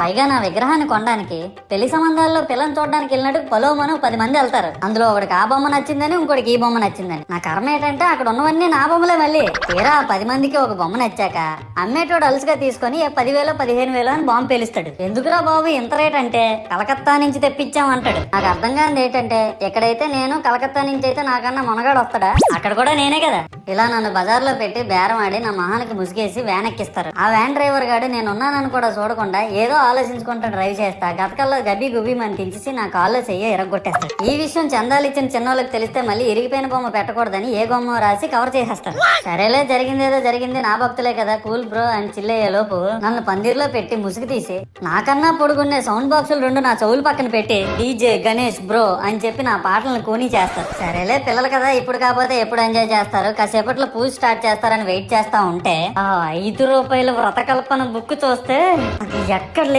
పైగా నా విగ్రహాన్ని కొనడానికి పెళ్లి సంబంధాల్లో పిల్లని చూడడానికి వెళ్ళినట్టు పలోమను 10 మంది వెళ్తారు. అందులో ఒకడికి ఆ బొమ్మ నచ్చిందని, ఇంకోటికి ఈ బొమ్మ నచ్చిందని. నా కర్మ ఏంటంటే అక్కడ ఉన్నవన్నీ నా బొమ్మలే. మళ్ళీ తీరా 10 మందికి ఒక బొమ్మ నచ్చాక అమ్మేటోడు అలుసుగా తీసుకొని 10,000 15,000 అని బాంబు పేలుస్తాడు. ఎందుకురా బాబు ఇంత రేట్ అంటే కలకత్తా నుంచి తెప్పించామంటాడు. నాకు అర్థం కానిది ఏంటంటే ఎక్కడైతే నేను కలకత్తా నుంచి అయితే నాకన్నా మొనగాడు వస్తాడా, అక్కడ కూడా నేనే కదా. ఇలా నన్ను బజార్లో పెట్టి బేరం ఆడి నా మొహానికి ముసుగేసి వ్యాన్ ఎక్కిస్తారు. ఆ వ్యాన్ డ్రైవర్ గాడు నేను ఉన్నానని కూడా చూడకుండా ఏదో ఆలోచించుకుంటా డ్రైవ్ చేస్తా గతకల్లో గబ్బి గుబ్బి అని తించేసి నా కాల్లో చెయ్యి ఇరగొట్టేస్తాడు. ఈ విషయం చందాలు ఇచ్చిన చిన్నోళ్ళకి తెలిస్తే మళ్ళీ ఇరిగిపోయిన బొమ్మ పెట్టకూడదని ఏ బొమ్మ రాసి కవర్ చేసేస్తాడు. సరేలే జరిగిందేదో జరిగింది, నా భక్తులే కదా కూల్ బ్రో అని చిల్లయ్యే లోపు నన్ను పందిర్లో పెట్టి ముసుగు తీసి నాకన్నా పొడుగున్నే సౌండ్ బాక్సులు 2 నా చెవులు పక్కన పెట్టి డీజే గణేష్ బ్రో అని చెప్పి నా పాటలను కూనీ చేస్తారు. సరేలే పిల్లలు కదా ఇప్పుడు కాకపోతే ఎప్పుడు ఎంజాయ్ చేస్తారు, కాసేపట్లో పూజ స్టార్ట్ చేస్తారని వెయిట్ చేస్తా ఉంటే ఆ 5 రూపాయల వ్రతకల్పన బుక్ చూస్తే అది ఎక్కడ